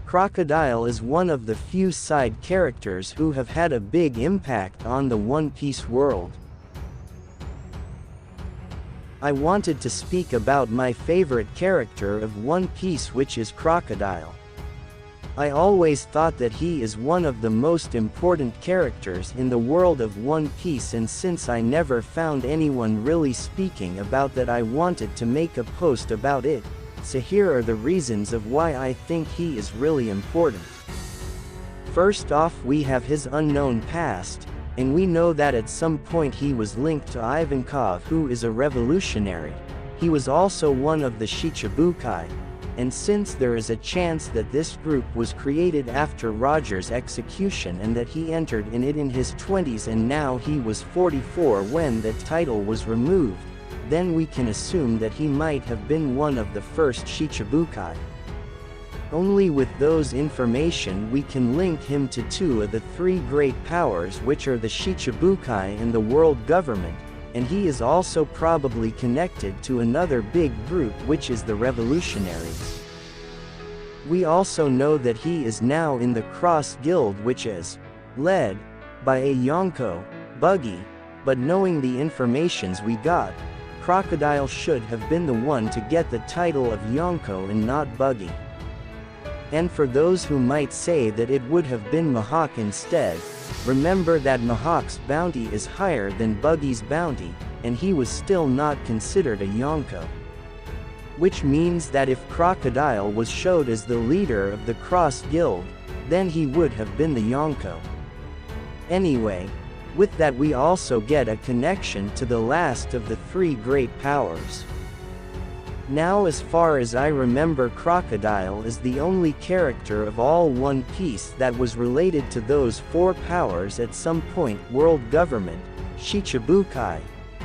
Crocodile is one of the few side characters who have had a big impact on the One Piece world. I wanted to speak about my favorite character of One Piece, which is Crocodile. I always thought that he is one of the most important characters in the world of One Piece, and since I never found anyone really speaking about that, I wanted to make a post about it. So here are the reasons of why I think he is really important. First off, we have his unknown past, and we know that at some point he was linked to Ivankov, who is a revolutionary. He was also one of the Shichibukai, and since there is a chance that this group was created after Roger's execution and that he entered in it in his 20s and now he was 44 when the title was removed, then we can assume that he might have been one of the first Shichibukai. Only with those information we can link him to two of the three great powers, which are the Shichibukai and the world government, and he is also probably connected to another big group, which is the revolutionaries. We also know that he is now in the Cross Guild, which is led by a Yonko, Buggy, but knowing the informations we got, Crocodile should have been the one to get the title of Yonko and not Buggy. And for those who might say that it would have been Mihawk instead, remember that Mihawk's bounty is higher than Buggy's bounty, and he was still not considered a Yonko. Which means that if Crocodile was showed as the leader of the Cross Guild, then he would have been the Yonko. Anyway, with that we also get a connection to the last of the three great powers. Now, as far as I remember, Crocodile is the only character of all One Piece that was related to those four powers at some point: world government, Shichibukai,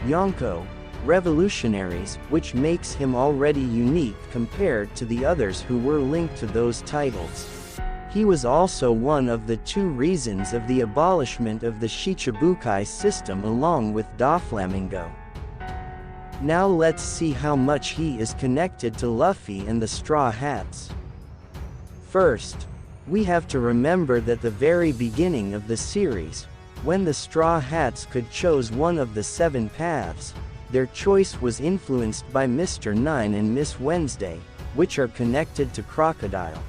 Yonko, revolutionaries, which makes him already unique compared to the others who were linked to those titles. He was also one of the two reasons of the abolishment of the Shichibukai system along with Doflamingo. Now let's see how much he is connected to Luffy and the Straw Hats. First, we have to remember that the very beginning of the series, when the Straw Hats could choose one of the 7 paths, their choice was influenced by Mr. Nine and Miss Wednesday, which are connected to Crocodile.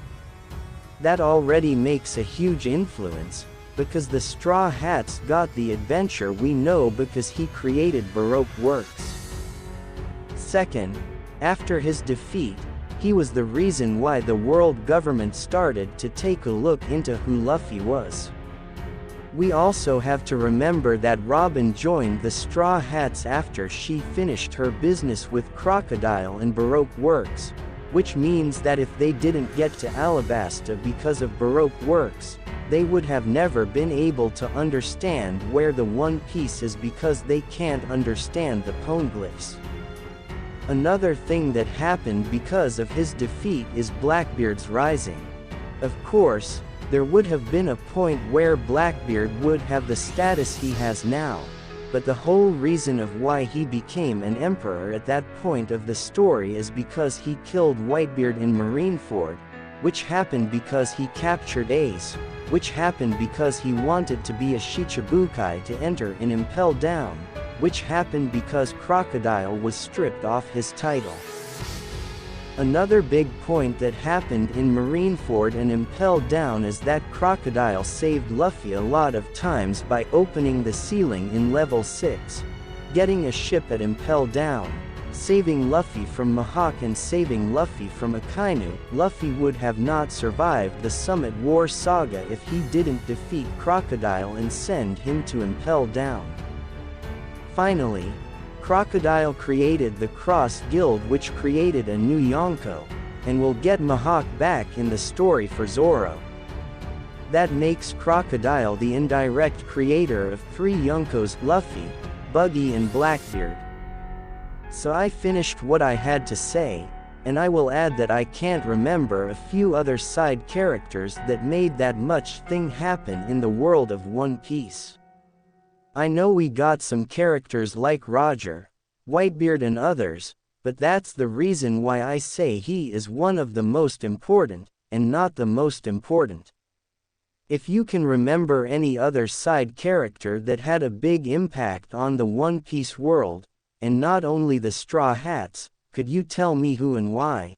That already makes a huge influence, because the Straw Hats got the adventure we know because he created Baroque works. Second, after his defeat, he was the reason why the world government started to take a look into who Luffy was. We also have to remember that Robin joined the Straw Hats after she finished her business with Crocodile and Baroque works, which means that if they didn't get to Alabasta because of Baroque works, they would have never been able to understand where the One Piece is because they can't understand the poneglyphs. Another thing that happened because of his defeat is Blackbeard's rising. Of course, there would have been a point where Blackbeard would have the status he has now, but the whole reason of why he became an emperor at that point of the story is because he killed Whitebeard in Marineford, which happened because he captured Ace, which happened because he wanted to be a Shichibukai to enter in Impel Down, which happened because Crocodile was stripped off his title. Another big point that happened in Marineford and Impel Down is that Crocodile saved Luffy a lot of times by opening the ceiling in level 6, getting a ship at Impel Down, saving Luffy from Mihawk and saving Luffy from Akainu. Luffy would have not survived the Summit War saga if he didn't defeat Crocodile and send him to Impel Down. Finally, Crocodile created the Cross Guild, which created a new Yonko, and will get Mihawk back in the story for Zoro. That makes Crocodile the indirect creator of 3 Yonkos: Luffy, Buggy and Blackbeard. So I finished what I had to say, and I will add that I can't remember a few other side characters that made that much thing happen in the world of One Piece. I know we got some characters like Roger, Whitebeard and others, but that's the reason why I say he is one of the most important, and not the most important. If you can remember any other side character that had a big impact on the One Piece world, and not only the Straw Hats, could you tell me who and why?